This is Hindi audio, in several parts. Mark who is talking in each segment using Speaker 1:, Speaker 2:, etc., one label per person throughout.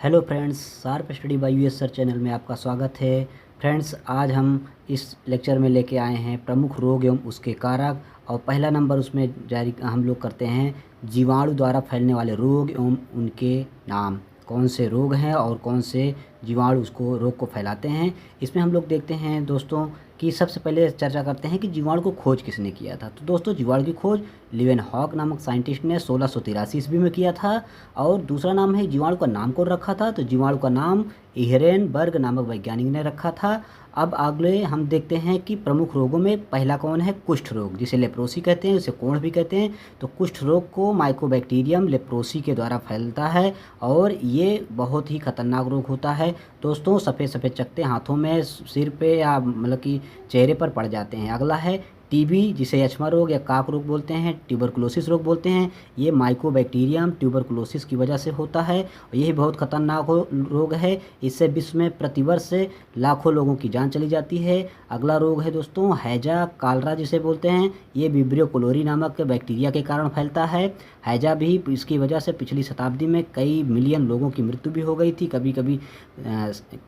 Speaker 1: Hello friends, sharp study bye US sir channel में आपका स्वागत है। फ्रेंड्स, आज हम इस लेक्चर में लेके आए हैं प्रमुख रोग एवं उसके कारक। और पहला नंबर उसमें जारी हम लोग करते हैं जीवाणु द्वारा फैलने वाले रोग एवं उनके नाम। कौन से रोग हैं और कौन से जीवाणु उसको रोग को फैलाते हैं। इसमें हम लोग देखते हैं दोस्तों कि सबसे पहले चर्चा करते हैं कि जीवाणु को खोज किसने किया था। तो दोस्तों, जीवाणु की खोज लीवेनहॉक नामक साइंटिस्ट ने 1683 ईस्वी में किया था। और दूसरा नाम है, जीवाणु का नाम कौन रखा था, तो जीवाणु का नाम इहरेनबर्ग नामक वैज्ञानिक ने रखा था। अब अगले हम देखते हैं कि प्रमुख रोगों में पहला कौन है, कुष्ठ रोग, जिसे लेप्रोसी कहते हैं, उसे कोढ़ भी कहते हैं। तो कुष्ठ रोग को माइकोबैक्टीरियम लेप्रोसी के द्वारा फैलता है और ये बहुत ही खतरनाक रोग होता है। दोस्तों, सफ़ेद सफ़ेद चकत्ते हाथों में, सिर पे या मतलब कि चेहरे पर पड़ जाते हैं। अगला है टीबी, जिसे यक्ष्मा रोग या काक रोग बोलते हैं, ट्यूबरकुलोसिस रोग बोलते हैं। ये माइकोबैक्टीरियम ट्यूबरकुलोसिस की वजह से होता है और यही बहुत खतरनाक रोग है। इससे विश्व में प्रतिवर्ष लाखों लोगों की जान चली जाती है। अगला रोग है दोस्तों हैजा कालरा, जिसे बोलते हैं। ये विब्रियो कोलोरी नामक बैक्टीरिया के कारण फैलता है। हैजा भी इसकी वजह से पिछली शताब्दी में कई मिलियन लोगों की मृत्यु भी हो गई थी। कभी कभी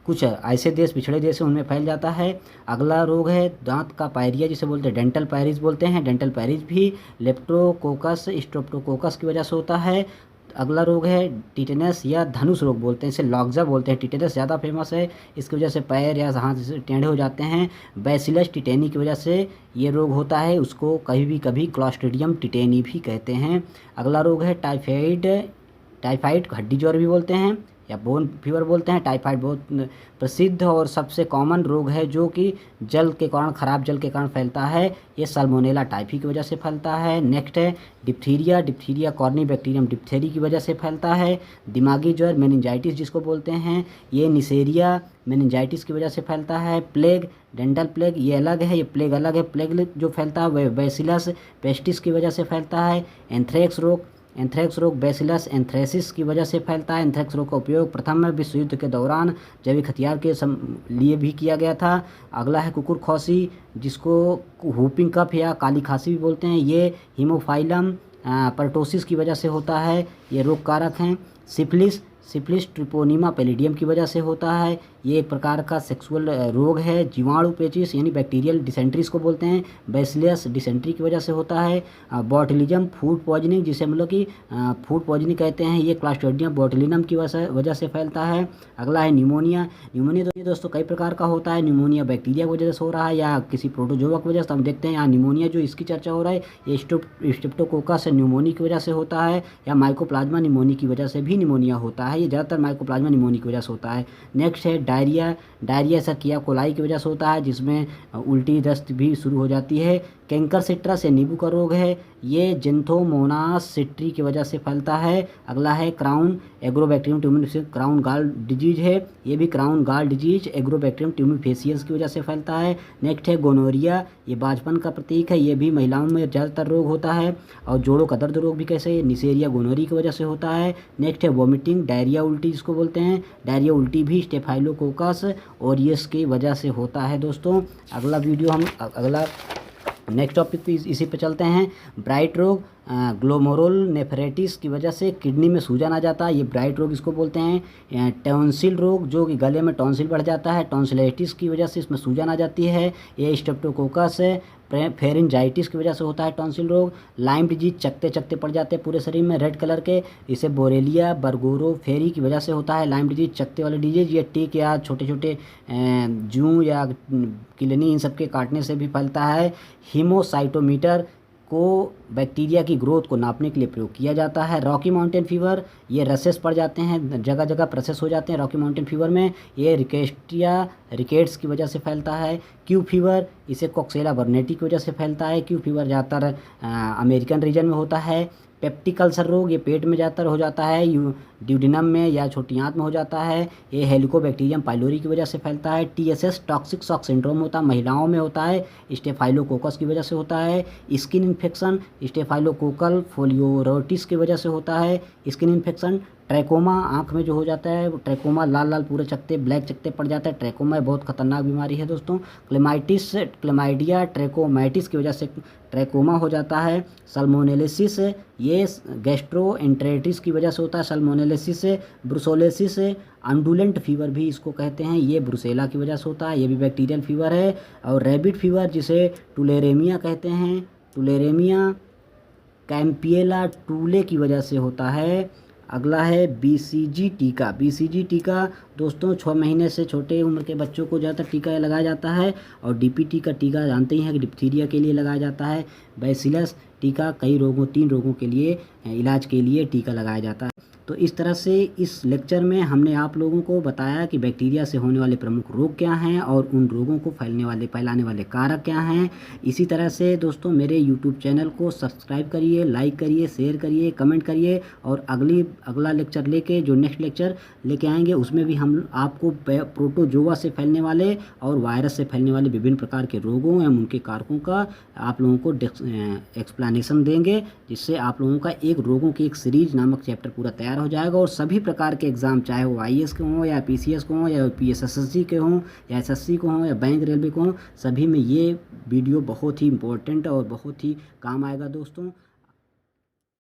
Speaker 1: कुछ ऐसे देश, पिछड़े देश हैं, उनमें फैल जाता है। अगला रोग है दांत का पायरिया, जिसे बोलते हैं डेंटल पैरिस बोलते हैं। डेंटल पैरिस भी लेप्टोकोकस स्ट्रेप्टोकोकस की वजह से होता है। अगला रोग है टिटेनस या धनुष रोग बोलते हैं, इसे लॉक्जा बोलते हैं। टिटेनस ज़्यादा फेमस है, इसकी वजह से पैर या हाथ टेढ़े हो जाते हैं। बैसिलस टिटेनी की वजह से ये रोग होता है, उसको कभी कभी क्लॉस्ट्रिडियम टिटेनी भी कहते हैं। अगला रोग है टाइफाइड, टाइफाइड हड्डी ज्वर भी बोलते हैं या बोन फीवर बोलते हैं। टाइफाइड बहुत प्रसिद्ध और सबसे कॉमन रोग है जो कि जल के कारण, खराब जल के कारण फैलता है। ये साल्मोनेला टाइफी की वजह से फैलता है। नेक्स्ट है diphtheria, diphtheria corny bacterium diphtheriae की वजह से फैलता है। दिमागी ज्वर मेनिंजाइटिस जिसको बोलते हैं, ये निसेरिया मेनिंजाइटिस की वजह से फैलता है। प्लेग, डेंटल प्लेग, ये अलग है, ये प्लेग अलग है। प्लेग जो फैलता है वह बैसिलस पेस्टिस की वजह से फैलता है। एंथ्रेक्स रोग, एंथ्रेक्स रोग बैसिलस एंथ्रेसिस की वजह से फैलता है। एंथ्रेक्स रोग का उपयोग प्रथम विश्व युद्ध के दौरान जैविक हथियार के लिए भी किया गया था। अगला है कुकुर खौसी, जिसको हुपिंग कफ या काली खांसी भी बोलते हैं। ये हीमोफाइलम परटोसिस की वजह से होता है, ये रोग कारक हैं। सिफिलिस, सिफिलिस ट्रिपोनिमा पैलिडियम की वजह से होता है। ये एक प्रकार का सेक्सुअल रोग है। जीवाणु पेचिस यानी बैक्टीरियल डिसेंट्री को बोलते हैं, बैसिलस डिसेंट्री की वजह से होता है। बॉटुलिज्म फूड पॉइजनिंग, जिसे मतलब कि फूड पॉइजनिंग कहते हैं, ये क्लास्ट्रीडियम बोटुलिनम की वजह से फैलता है। अगला है न्यूमोनिया। न्यूमोनिया तो ये दोस्तों कई प्रकार का होता है। न्यूमोनिया बैक्टीरिया की वजह से हो रहा है या किसी प्रोटोजोआ की वजह से। हम देखते हैं यहाँ न्यूमोनिया जो इसकी चर्चा हो रहा है, ये स्ट्रेप्टोकोकस न्यूमोनी की वजह से होता है या माइकोप्लाज्मा न्यूमोनी की वजह से भी न्यूमोनिया होता है। ये ज़्यादातर माइकोप्लाज्मा न्यूमोनी की वजह से होता है। नेक्स्ट है डायरिया, डायरिया सर्किया कोलाई की वजह से होता है, जिसमें उल्टी दस्त भी शुरू हो जाती है। कैंकर सिट्रस या नींबू का रोग है, ये जिंथोमोनास सिट्री की वजह से फैलता है। अगला है क्राउन एग्रोबैक्टीरियम ट्यूमिफेसियस, क्राउन गाल डिजीज है, ये भी क्राउन गाल डिजीज एग्रोबैक्टीरियम ट्यूमिफेसियस की वजह से फैलता है। नेक्स्ट है गोनोरिया, ये बाजपन का प्रतीक है, ये भी महिलाओं में ज़्यादातर रोग होता है। और जोड़ों का दर्द रोग भी कैसे, निसेरिया गोनोरी की वजह से होता है। नेक्स्ट है वोमिटिंग, डायरिया उल्टी जिसको बोलते हैं। डायरिया उल्टी भी स्टेफाइलोकोकस और ये इसकी वजह से होता है। दोस्तों, अगला वीडियो हम अगला नेक्स्ट टॉपिक पे इसी पे चलते हैं। ब्राइट रोग, ग्लोमेरुलर नेफ्राइटिस की वजह से किडनी में सूजन आ जाता है, ये ब्राइट रोग इसको बोलते हैं। टॉन्सिल रोग, जो कि गले में टॉन्सिल बढ़ जाता है, टॉन्सिलाइटिस की वजह से इसमें सूजन आ जाती है, ये स्ट्रेप्टोकोकस है। फेरिंजाइटिस की वजह से होता है टॉन्सिल रोग। लाइम डिजीज, चकते चकते पड़ जाते हैं पूरे शरीर में रेड कलर के, इसे बोरेलिया बर्गोरो फेरी की वजह से होता है लाइम डिजीज, चकते वाले डिजीज। ये टिक या छोटे छोटे जूं या किलनी इन सब के काटने से भी फैलता है। हीमोसाइटोमीटर को बैक्टीरिया की ग्रोथ को नापने के लिए प्रयोग किया जाता है। रॉकी माउंटेन फीवर, ये रसेस पड़ जाते हैं, जगह जगह प्रोसेस हो जाते हैं रॉकी माउंटेन फीवर में, ये रिकेट्स की वजह से फैलता है। क्यू फीवर, इसे कोक्सेला बर्नेटी की वजह से फैलता है। क्यू फीवर ज़्यादातर अमेरिकन रीजन में होता है। पेप्टिक अल्सर रोग, ये पेट में ज़्यादातर हो जाता है, ड्यूडिनम में या छोटी आंत में हो जाता है, ये हेलिकोबैक्टीरियम पाइलोरी की वजह से फैलता है। टीएसएस टॉक्सिक शॉक सिंड्रोम होता है, महिलाओं में होता है, स्टेफाइलोकोकस की वजह से होता है। स्किन इन्फेक्शन, स्टेफाइलोकोकल फोलियोरोटिस की वजह से होता है स्किन इन्फेक्शन। ट्रैकोमा आँख में जो हो जाता है, ट्रैकोमा लाल लाल पूरे चकत्ते ब्लैक चकत्ते पड़ जाता है, ट्रैकोमा बहुत खतरनाक बीमारी है दोस्तों। क्लेमाइडिया ट्रैकोमाइटिस की वजह से ट्रैकोमा हो जाता है। सल्मोनेलेसिस, ये गैस्ट्रोएंटेरिटिस की वजह से होता है। सल्मोनेलेसिस, ब्रुसोलेसिस, अंडुलेंट फीवर भी इसको कहते हैं, ये ब्रुसेला की वजह से होता है, ये भी बैक्टीरियल फीवर है। और रैबिट फीवर जिसे टुलेरेमिया कहते हैं, टुलेरेमिया कैंपिएला टूले की वजह से होता है। अगला है बीसीजी टीका। बीसीजी टीका दोस्तों 6 महीने से छोटे उम्र के बच्चों को ज़्यादातर टीका लगाया जाता है। और डीपीटी का टीका जानते ही हैं कि डिप्थीरिया के लिए लगाया जाता है। बैसिलस टीका कई रोगों 3 रोगों के लिए इलाज के लिए टीका लगाया जाता है। तो इस तरह से इस लेक्चर में हमने आप लोगों को बताया कि बैक्टीरिया से होने वाले प्रमुख रोग क्या हैं और उन रोगों को फैलाने वाले कारक क्या हैं। इसी तरह से दोस्तों मेरे यूट्यूब चैनल को सब्सक्राइब करिए, लाइक करिए, शेयर करिए, कमेंट करिए। और अगला लेक्चर लेके जो नेक्स्ट लेक्चर लेके आएंगे उसमें भी हम आपको प्रोटोजोआ से फैलने वाले और वायरस से फैलने वाले विभिन्न प्रकार के रोगों एवं उनके कारकों का आप लोगों को एक्सप्लेनेशन देंगे, जिससे आप लोगों का एक रोगों की एक सीरीज नामक चैप्टर पूरा तैयार हो जाएगा। और सभी प्रकार के एग्ज़ाम, चाहे वो आईएएस के हों या पीसीएस को हों या पीएसएसएससी के हों या एसएससी को हों या बैंक रेलवे को हों, सभी में ये वीडियो बहुत ही इम्पोर्टेंट और बहुत ही काम आएगा दोस्तों।